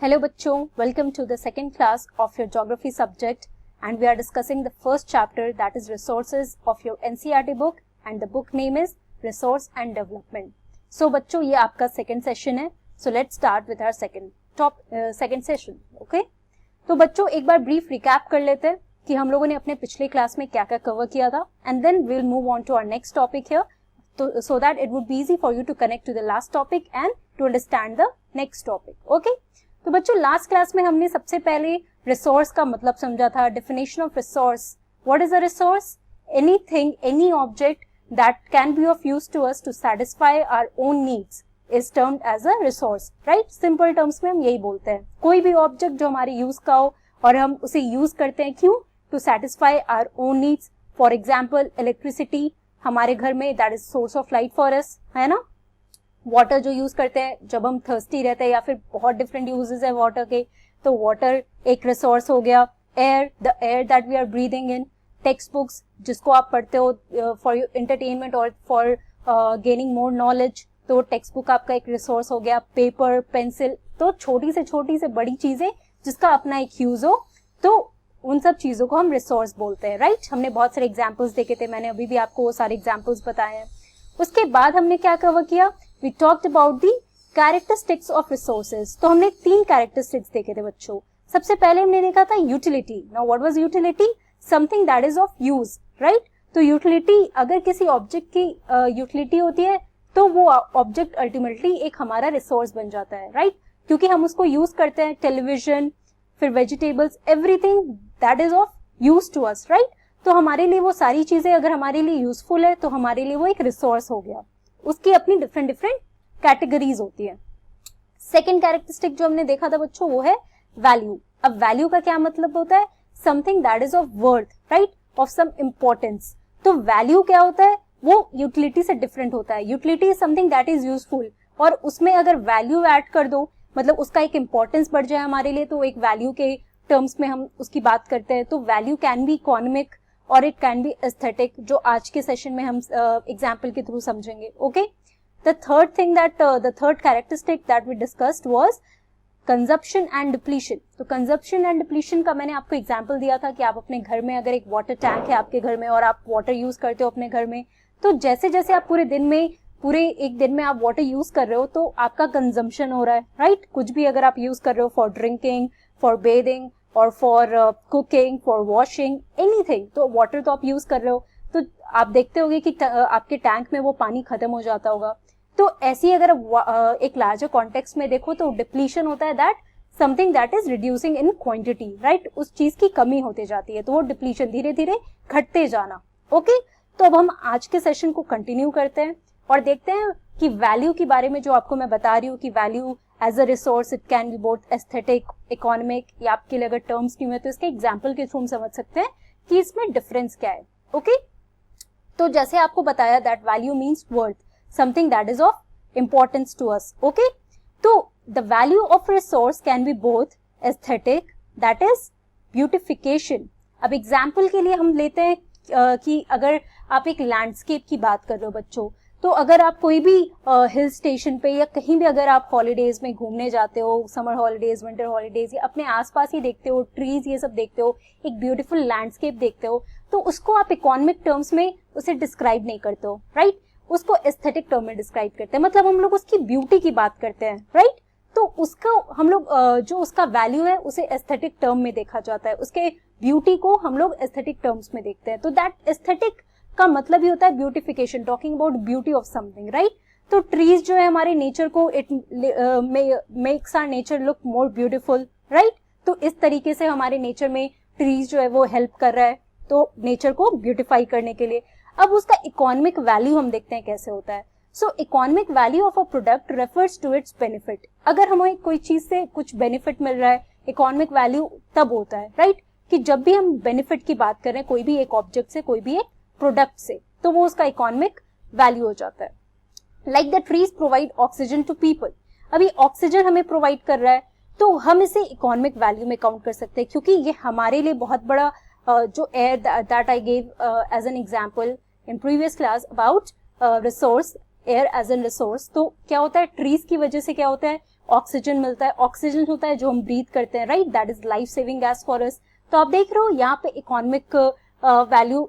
Hello बच्चों, welcome to the second class of your geography subject and we are discussing the first chapter that is resources of your NCERT book and the book name is Resource and Development. So बच्चों ये आपका second session है. So let's start with our second session. Okay? तो बच्चों एक बार brief recap कर लेते हैं कि हम लोगों ने अपने पिछले क्लास में क्या क्या कवर किया था and then we'll move on to our next topic here so that it would be easy for you to connect to the last topic and to understand the next topic. Okay? तो बच्चों last class में हमने सबसे पहले resource का मतलब समझा था. Definition of resource. What is a resource? Anything, any object that can be of use to us to satisfy our own needs is termed as a resource. Right, simple terms में हम यही बोलते हैं. कोई भी ऑब्जेक्ट जो हमारे use का हो और हम उसे यूज करते हैं क्यों? To satisfy our own needs. For example electricity हमारे घर में, that is source of light for us, है ना. वाटर जो यूज करते हैं जब हम थर्स्टी रहते हैं या फिर बहुत डिफरेंट यूजेस है वाटर के, तो वाटर एक रिसोर्स हो गया. Air, the air that we are breathing in. Text books जिसको आप पढ़ते हो फॉर योर एंटरटेनमेंट और फॉर गेनिंग मोर नॉलेज, तो टेक्स्ट बुक आपका एक रिसोर्स हो गया. पेपर, पेंसिल, तो छोटी से बड़ी चीजें जिसका अपना एक यूज हो, तो उन सब चीजों को हम रिसोर्स बोलते हैं. राइट, हमने बहुत सारे एग्जाम्पल्स देखे थे, मैंने अभी भी आपको वो सारे एग्जाम्पल्स बताए हैं. उसके बाद हमने क्या कवर किया? We talked about the characteristics of resources. तो हमने 3 characteristics देखे थे बच्चों. सबसे पहले हमने देखा था utility. Now what was utility? Something that is of use, right? तो utility, अगर किसी object की utility होती है तो वो object ultimately एक हमारा resource बन जाता है, right? क्योंकि हम उसको use करते हैं. television, फिर vegetables, everything that is of use to us, right? तो हमारे लिए वो सारी चीजें अगर हमारे लिए यूजफुल है तो हमारे लिए वो एक रिसोर्स हो गया. उसकी अपनी डिफरेंट कैटेगरीज होती है. सेकेंड कैरेक्टरिस्टिक जो हमने देखा था बच्चों वो है वैल्यू. अब वैल्यू का क्या मतलब होता है? Something that is of worth, right, of some importance. तो वैल्यू क्या होता है? वो यूटिलिटी से डिफरेंट होता है. Utility is something that is useful और उसमें अगर वैल्यू ऐड कर दो, मतलब उसका एक इंपॉर्टेंस बढ़ जाए हमारे लिए, तो एक वैल्यू के टर्म्स में हम उसकी बात करते हैं. तो वैल्यू कैन बी इकोनॉमिक और इट कैन बी एस्थेटिक, जो आज के सेशन में हम एग्जाम्पल के थ्रू समझेंगे. Okay, the third characteristic that we discussed was consumption and depletion. तो कंजप्शन एंड डिप्लीशन का मैंने आपको एग्जाम्पल दिया था कि आप अपने घर में अगर एक वाटर टैंक है आपके घर में और आप वाटर यूज करते हो अपने घर में, तो जैसे जैसे आप पूरे एक दिन में आप वाटर यूज कर रहे हो तो आपका कंजम्पशन हो रहा है. राइट, कुछ भी अगर आप यूज कर रहे हो फॉर ड्रिंकिंग, फॉर बेदिंग और for cooking, for washing, anything, तो वाटर तो आप यूज कर रहे हो, तो आप देखते होगे कि आपके टैंक में वो पानी खत्म हो जाता होगा. तो ऐसी अगर एक लार्जर कॉन्टेक्स्ट में देखो तो डिप्लीशन होता है that something that is reducing in quantity, right, उस चीज की कमी होती जाती है, तो वो डिप्लीशन धीरे धीरे घटते जाना. ओके, तो अब हम आज के सेशन को कंटिन्यू करते हैं और देखते हैं कि वैल्यू के बारे में जो आपको मैं बता रही हूँ कि value as a resource, it can be both aesthetic, economic, या आपके लिए अगर टर्म्स नहीं हुए तो इसके एग्जाम्पल के थ्रू हम समझ सकते हैं कि इसमें डिफरेंस क्या है. ओके, तो जैसे आपको बताया that value means worth, something that is of importance to us. Okay, तो the value of resource can be both aesthetic, that is beautification. अब एग्जाम्पल के लिए हम लेते हैं कि अगर आप एक लैंडस्केप की बात कर रहे हो बच्चों, तो अगर आप कोई भी हिल स्टेशन पे या कहीं भी अगर आप हॉलीडेज में घूमने जाते हो, समर हॉलीडेज, विंटर हॉलीडेज, या अपने आसपास ही देखते हो, ट्रीज ये सब देखते हो, एक ब्यूटीफुल लैंडस्केप देखते हो, तो उसको आप इकोनॉमिक टर्म्स में उसे डिस्क्राइब नहीं करते हो, राइट, उसको एस्थेटिक टर्म में डिस्क्राइब करते हैं. मतलब हम लोग उसकी ब्यूटी की बात करते हैं, राइट, तो उसका हम लोग जो उसका वैल्यू है उसे एस्थेटिक टर्म में देखा जाता है, उसके ब्यूटी को हम लोग एस्थेटिक टर्म्स में देखते हैं. तो दैट एस्थेटिक का मतलब ही होता है beautification, talking about beauty of something, right. तो ट्रीज जो है हमारे नेचर को, it makes our nature look more beautiful, right. तो इस तरीके से हमारे नेचर में ट्रीज जो है वो हेल्प कर रहा है तो नेचर को ब्यूटिफाई करने के लिए. अब उसका इकोनॉमिक वैल्यू हम देखते हैं कैसे होता है. So economic value of a product refers to its benefit. अगर हमें कोई चीज से कुछ बेनिफिट मिल रहा है, इकोनॉमिक वैल्यू तब होता है, राइट, कि जब भी हम बेनिफिट की बात कर रहे हैं कोई भी एक ऑब्जेक्ट से, कोई भी एक प्रोडक्ट से, तो वो उसका इकोनॉमिक वैल्यू हो जाता है. Like the trees provide oxygen to people. अभी ऑक्सीजन हमें प्रोवाइड कर रहा है तो हम इसे इकोनॉमिक वैल्यू में काउंट कर सकते हैं, क्योंकि ये हमारे लिए बहुत बड़ा जो air that I gave as an example in previous class about resource, air as an resource, तो क्या होता है ट्रीज की वजह से क्या होता है ऑक्सीजन मिलता है, ऑक्सीजन होता है जो हम ब्रीथ करते हैं, right, that is life saving gas for us. तो आप देख रहे हो यहाँ पे इकोनॉमिक वैल्यू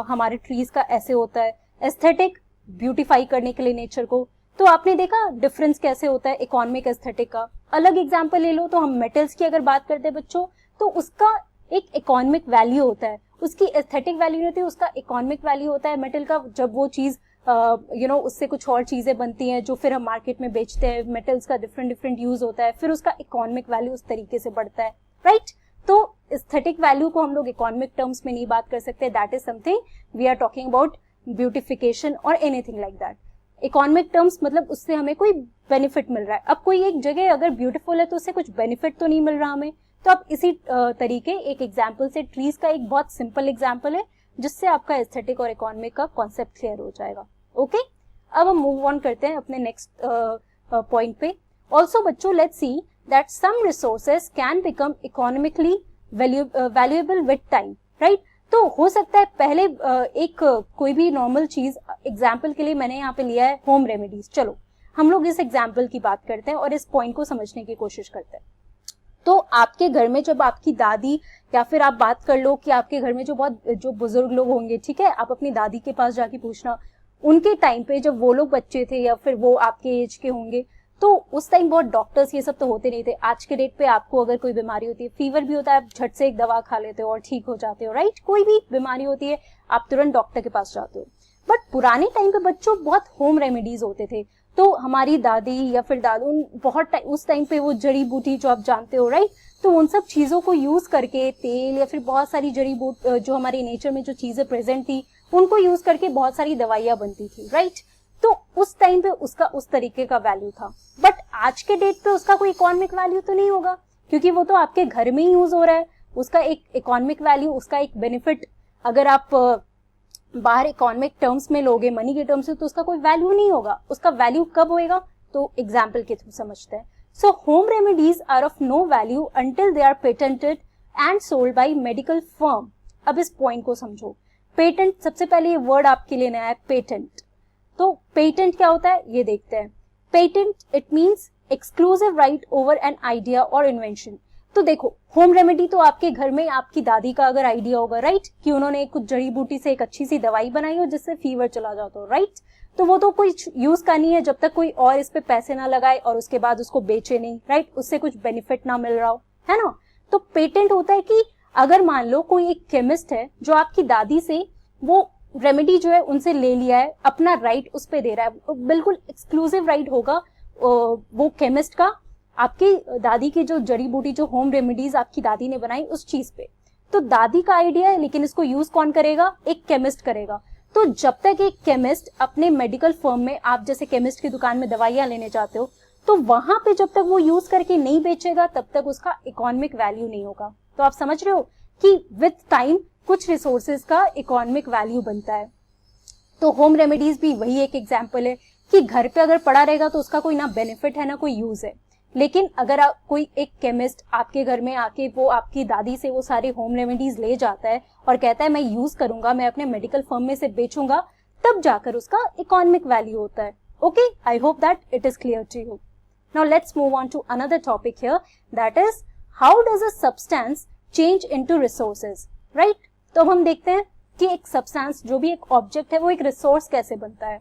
हमारे ट्रीज का ऐसे होता है, एस्थेटिक ब्यूटिफाई करने के लिए नेचर को। तो आपने देखा डिफरेंस कैसे होता है इकोनॉमिक एस्थेटिक का। अलग एग्जांपल ले लो तो हम मेटल्स की अगर बात करते हैं बच्चों, तो उसका एक इकोनॉमिक वैल्यू होता है, उसकी एस्थेटिक वैल्यू नहीं होती, उसका इकोनॉमिक वैल्यू होता है मेटल का। जब वो चीज उससे कुछ और चीजें बनती हैं जो फिर हम मार्केट में बेचते हैं, मेटल्स का डिफरेंट डिफरेंट यूज होता है, फिर उसका इकोनॉमिक वैल्यू उस तरीके से बढ़ता है, राइट। तो एस्थेटिक वैल्यू को हम लोग इकोनॉमिक टर्म्स में नहीं बात कर सकते, that is something we are talking about beautification और anything like that. Economic terms मतलब उससे हमें कोई बेनिफिट मिल रहा है। अब कोई एक जगह अगर ब्यूटीफुल है तो उससे कुछ बेनिफिट तो नहीं मिल रहा हमें। तो आप इसी तरीके एक एग्जाम्पल से, ट्रीज का एक बहुत सिंपल एग्जाम्पल है जिससे आपका एस्थेटिक और इकोनॉमिक का कॉन्सेप्ट क्लियर हो जाएगा। ओके, अब हम मूव ऑन करते हैं अपने नेक्स्ट पॉइंट पे। ऑल्सो बच्चों, let's see that some resources can become economically valuable with time, right. तो हो सकता है पहले एक कोई भी नॉर्मल चीज, एग्जाम्पल के लिए मैंने यहाँ पे लिया है होम रेमेडीज। चलो हम लोग इस एग्जाम्पल की बात करते हैं और इस पॉइंट को समझने की कोशिश करते हैं। तो आपके घर में जब आपकी दादी, या फिर आप बात कर लो कि आपके घर में जो बुजुर्ग लोग होंगे, ठीक है, आप अपनी दादी के पास जाके पूछना, उनके टाइम पे जब वो लोग बच्चे थे या फिर वो आपके एज के होंगे, तो उस टाइम बहुत डॉक्टर्स ये सब तो होते नहीं थे। आज के डेट पे आपको अगर कोई बीमारी होती है, फीवर भी होता है, आप झट से एक दवा खा लेते हो और ठीक हो जाते हो, राइट। कोई भी बीमारी होती है आप तुरंत डॉक्टर के पास जाते हो। बट पुराने टाइम पे बच्चों बहुत होम रेमेडीज होते थे। तो हमारी दादी या फिर दादू बहुत उस टाइम पे वो जड़ी बूटी जो आप जानते हो, राइट, तो उन सब चीजों को यूज करके, तेल या फिर बहुत सारी जड़ी बूटी जो हमारी नेचर में जो चीजें प्रेजेंट थी उनको यूज करके बहुत सारी दवाइयां बनती थी, राइट। तो उस टाइम पे उसका उस तरीके का वैल्यू था। बट आज के डेट पे उसका कोई इकोनॉमिक वैल्यू तो नहीं होगा, क्योंकि वो तो आपके घर में ही यूज हो रहा है। उसका एक इकोनॉमिक वैल्यू, उसका एक बेनिफिट अगर आप बाहर इकोनॉमिक टर्म्स में लोगे, मनी के टर्म्स में, तो उसका कोई वैल्यू नहीं होगा। उसका वैल्यू कब होएगा, तो एग्जाम्पल के थ्रू समझते हैं। So home remedies are of no value until they are patented and sold by medical firm. अब इस पॉइंट को समझो। पेटेंट, सबसे पहले ये वर्ड आपके लिए नया है, पेटेंट। तो पेटेंट क्या होता है ये देखते हैं। Patent it means exclusive right over an idea और इन्वेंशन। तो देखो, होम रेमेडी तो आपके घर में आपकी दादी का अगर आइडिया होगा, राइट, कि उन्होंने कुछ जड़ी बूटी से एक अच्छी सी दवाई बनाई हो जिससे फीवर चला जाता हो, राइट, तो वो तो कोई यूज करनी है जब तक कोई और इस पे पैसे ना लगाए और उसके बाद उसको बेचे नहीं, राइट, उससे कुछ बेनिफिट ना मिल रहा हो, है ना। तो पेटेंट होता है कि अगर मान लो कोई एक केमिस्ट है जो आपकी दादी से वो रेमेडी जो है उनसे ले लिया है, अपना राइट उस पे दे रहा है, बिल्कुल एक्सक्लूसिव राइट होगा वो केमिस्ट का आपकी दादी की जो जड़ी बूटी, जो होम रेमेडीज आपकी दादी ने बनाई उस चीज पे। तो दादी का आइडिया है, लेकिन इसको यूज कौन करेगा, एक केमिस्ट करेगा। तो जब तक एक केमिस्ट अपने मेडिकल फर्म में, आप जैसे केमिस्ट की दुकान में दवाइयां लेने जाते हो, तो वहां पे जब तक वो यूज करके नहीं बेचेगा तब तक उसका इकोनॉमिक वैल्यू नहीं होगा। तो आप समझ रहे हो कि विद टाइम कुछ रिसोर्सेज का इकोनॉमिक वैल्यू बनता है। तो होम रेमेडीज भी वही एक एग्जाम्पल है कि घर पे अगर पड़ा रहेगा तो उसका कोई ना बेनिफिट है ना कोई यूज है। लेकिन अगर कोई एक केमिस्ट आपके घर में आके वो आपकी दादी से वो सारे होम रेमेडीज ले जाता है और कहता है मैं यूज करूंगा, मैं अपने मेडिकल फर्म में से बेचूंगा, तब जाकर उसका इकोनॉमिक वैल्यू होता है। Okay, I hope that it is clear to you. Now let's move on to another topic here, that is how does a substance change into resources, right. तो अब हम देखते हैं कि एक सब्सटेंस, जो भी एक ऑब्जेक्ट है, वो एक रिसोर्स कैसे बनता है।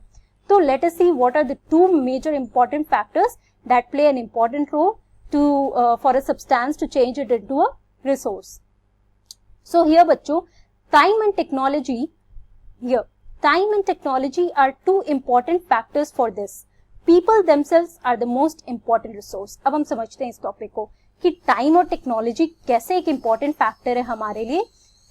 तो let us see what are the two major important factors that play an important role to for a substance to change it into a resource. So here बच्चों, time and technology are two important factors for this. People themselves are the most important resource. अब हम समझते हैं इस topic को कि time और technology कैसे एक इंपॉर्टेंट फैक्टर है हमारे लिए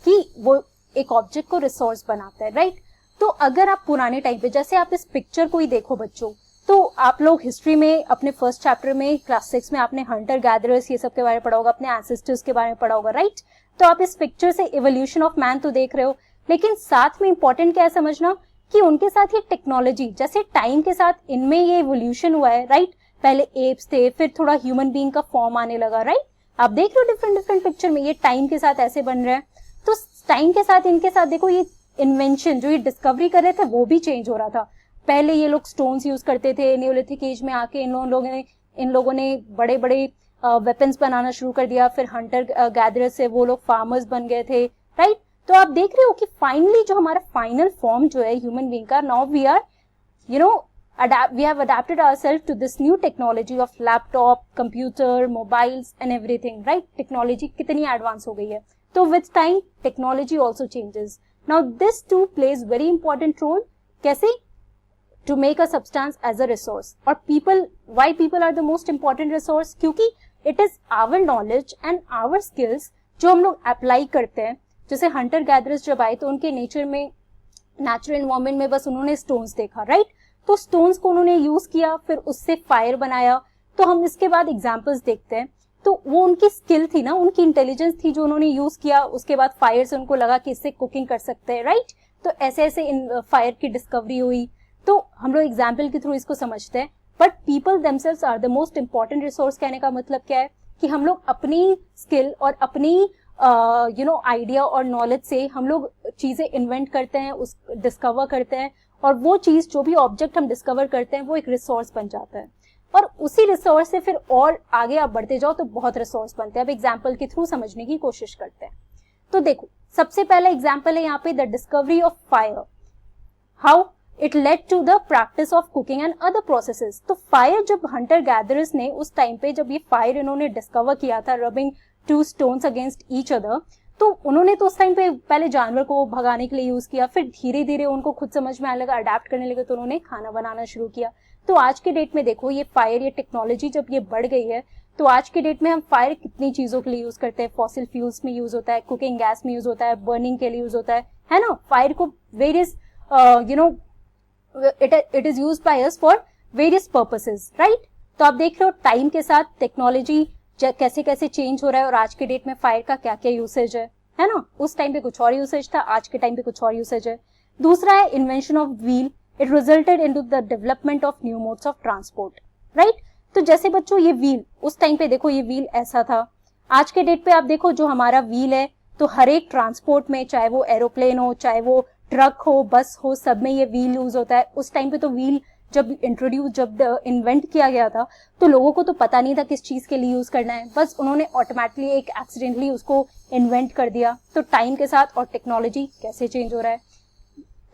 कि वो एक ऑब्जेक्ट को रिसोर्स बनाता है, राइट। तो अगर आप पुराने टाइम पे, जैसे आप इस पिक्चर को ही देखो बच्चों, तो आप लोग हिस्ट्री में अपने फर्स्ट चैप्टर में क्लास 6 में आपने हंटर गैदरर्स ये सब के बारे में पढ़ा होगा, अपने एंसेस्टर्स के बारे में पढ़ा होगा, राइट। तो आप इस पिक्चर से इवोल्यूशन ऑफ मैन तो देख रहे हो, लेकिन साथ में इंपॉर्टेंट क्या है समझना कि उनके साथ ये टेक्नोलॉजी, जैसे टाइम के साथ इनमें ये इवोल्यूशन हुआ है, राइट। पहले एप्स थे, फिर थोड़ा ह्यूमन बीइंग का फॉर्म आने लगा, राइट। आप देख रहे हो डिफरेंट डिफरेंट पिक्चर में ये टाइम के साथ ऐसे बन रहा है। तो टाइम के साथ इनके साथ देखो ये इन्वेंशन, जो ये डिस्कवरी कर रहे थे वो भी चेंज हो रहा था। पहले ये लोग स्टोन्स यूज करते थे, नियोलिथिक एज में आके इन लोगों ने इन लोगों ने बड़े बड़े वेपन्स बनाना शुरू कर दिया, फिर हंटर गैदरर्स से वो लोग फार्मर्स बन गए थे, राइट। तो आप देख रहे हो कि फाइनली जो हमारा फाइनल फॉर्म जो है ह्यूमन बीइंग का, now we are we have adapted ourselves to this new technology of laptop, computer, mobiles and everything, right? Technology कितनी advance हो गई है, तो with time technology also changes. Now this too plays very important role. कैसे? To make a substance as a resource. और why people are the most important resource? क्योंकि it is our knowledge and our skills जो हम लोग apply करते हैं. जैसे Hunter gatherers जब आए तो उनके नेचर में, नेचुरल एनवायरमेंट में बस उन्होंने स्टोन्स देखा, राइट? तो स्टोन्स को उन्होंने यूज किया, फिर उससे फायर बनाया. तो हम इसके बाद एग्जांपल्स देखते हैं. तो वो उनकी स्किल थी ना, उनकी इंटेलिजेंस थी जो उन्होंने यूज किया. उसके बाद फायर से उनको लगा कि इससे कुकिंग कर सकते हैं, राइट? तो ऐसे ऐसे फायर की डिस्कवरी हुई. तो हम लोग एग्जाम्पल के थ्रू इसको समझते हैं. But people themselves are the most important resource. कहने का मतलब क्या है कि हम लोग अपनी स्किल और अपनी आइडिया और नॉलेज से हम लोग चीजें इन्वेंट करते हैं, उस डिस्कवर करते हैं, और वो चीज, जो भी ऑब्जेक्ट हम डिस्कवर करते हैं, वो एक रिसोर्स बन जाता है. और उसी रिसोर्स से फिर और आगे आप बढ़ते जाओ तो बहुत रिसोर्स बनते हैं. अब एग्जाम्पल के थ्रू समझने की कोशिश करते हैं. तो देखो, सबसे पहला एग्जाम्पल है यहाँ पे the discovery of fire. How it led to the practice of cooking and other processes. तो फायर, जब हंटर गैदरर्स ने उस टाइम पे, जब ये फायर इन्होंने डिस्कवर किया था, rubbing two stones against each other, तो उन्होंने तो उस टाइम पे पहले जानवर को भगाने के लिए यूज किया, फिर धीरे धीरे उनको खुद समझ में आने लगा, अडेप्ट करने लगे, तो उन्होंने खाना बनाना शुरू किया. तो आज के डेट में देखो, ये फायर, ये टेक्नोलॉजी जब ये बढ़ गई है, तो आज के डेट में हम फायर कितनी चीजों के लिए यूज करते हैं. फॉसिल फ्यूल्स में यूज होता है, कुकिंग गैस में यूज होता है, बर्निंग के लिए यूज होता है ना. फायर को various it is used by us for various purposes, right. तो आप देख रहे हो टाइम के साथ टेक्नोलॉजी कैसे कैसे चेंज हो रहा है, और आज के डेट में फायर का क्या क्या यूसेज है ना. उस टाइम पे कुछ और यूसेज था, आज के टाइम पे कुछ और यूसेज है. दूसरा है invention of wheel. It resulted into the development of new modes of transport, right. तो जैसे बच्चों, ये व्हील, उस टाइम पे देखो ये व्हील ऐसा था. आज के डेट पे आप देखो जो हमारा व्हील है, तो हर एक ट्रांसपोर्ट में, चाहे वो एरोप्लेन हो, चाहे वो ट्रक हो, बस हो, सब में ये व्हील यूज होता है. उस टाइम पे तो व्हील जब इन्वेंट किया गया था, तो लोगों को तो पता नहीं था किस चीज के लिए यूज करना है, बस उन्होंने ऑटोमेटिकली एक एक्सीडेंटली उसको इन्वेंट कर दिया. तो टाइम के साथ और टेक्नोलॉजी कैसे चेंज हो रहा है.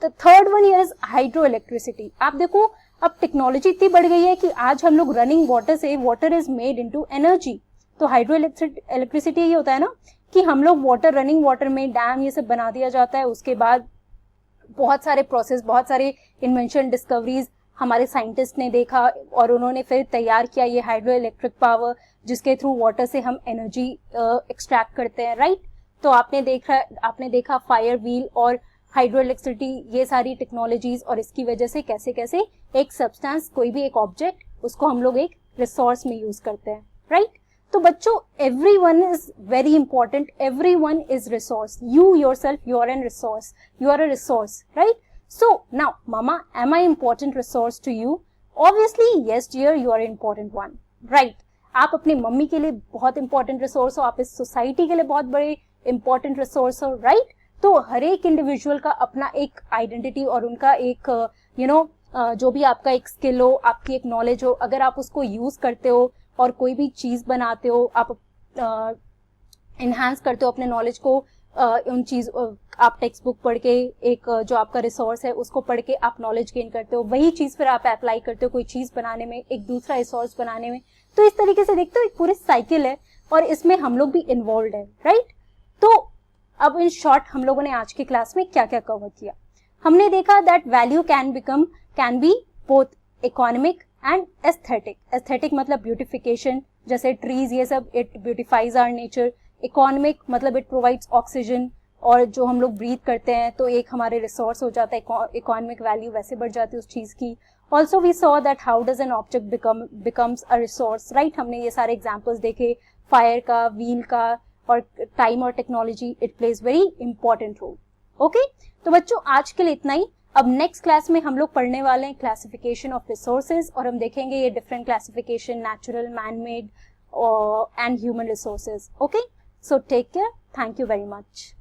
The third one is hydro electricity. आप देखो, अब टेक्नोलॉजी इतनी बढ़ गई है कि आज हम लोग रनिंग वाटर से, water is made into energy. तो हाइड्रो इलेक्ट्रिसिटी ये होता है ना कि हम लोग वाटर, रनिंग वाटर में डैम ये सब बना दिया जाता है. उसके बाद बहुत सारे प्रोसेस, बहुत सारे इन्वेंशन, डिस्कवरीज हमारे साइंटिस्ट ने देखा, और उन्होंने फिर तैयार किया ये हाइड्रो इलेक्ट्रिक पावर, जिसके थ्रू वाटर से हम एनर्जी एक्सट्रैक्ट करते हैं, राइट. तो आपने देखा फायर व्हील और हाइड्रो इलेक्ट्रिसिटी, ये सारी टेक्नोलॉजीज, और इसकी वजह से कैसे कैसे एक सब्सटेंस, कोई भी एक ऑब्जेक्ट, उसको हम लोग एक रिसोर्स में यूज करते हैं, राइट. तो बच्चों, everyone is very important, everyone is resource. You yourself, you are a resource, you are a resource, right? So now, mama, am I important resource to you? Obviously yes dear, you are an important one, right? आप अपनी mummy के लिए बहुत important resource हो, आप इस society के लिए बहुत बड़े इंपॉर्टेंट रिसोर्स हो, राइट. तो हर एक इंडिविजुअल का अपना एक आइडेंटिटी और उनका एक जो भी आपका एक स्किल हो, आपकी एक नॉलेज हो, अगर आप उसको यूज करते हो और कोई भी चीज बनाते हो, आप एनहांस करते हो अपने नॉलेज को, उन चीज आप टेक्स्ट बुक पढ़ के, एक जो आपका रिसोर्स है उसको पढ़ के आप नॉलेज गेन करते हो, वही चीज फिर आप अप्लाई करते हो कोई चीज बनाने में, एक दूसरा रिसोर्स बनाने में. तो इस तरीके से देखते हो एक पूरी साइकिल है, और इसमें हम लोग भी इन्वॉल्व है, राइट. तो अब इन शॉर्ट हम लोगों ने आज की क्लास में क्या क्या कवर किया. हमने देखा that value can be both economic and aesthetic. Aesthetic मतलब ब्यूटिफिकेशन, जैसे ट्रीज, ये सब, it beautifies our nature. Economic मतलब इट प्रोवाइड्स ऑक्सीजन, और जो हम लोग ब्रीथ करते हैं तो एक हमारे रिसोर्स हो जाता है, इकोनॉमिक वैल्यू वैसे बढ़ जाती है उस चीज की. Also we saw that how does an object becomes a resource, right. हमने ये सारे एग्जाम्पल्स देखे, फायर का, व्हील का, और टाइम और technology, it plays very important role. Okay, तो बच्चों आज के लिए इतना ही. अब नेक्स्ट क्लास में हम लोग पढ़ने वाले हैं क्लासिफिकेशन ऑफ रिसोर्सेज, और हम देखेंगे ये different classification, natural, man made and human resources. Okay, so take care, thank you very much.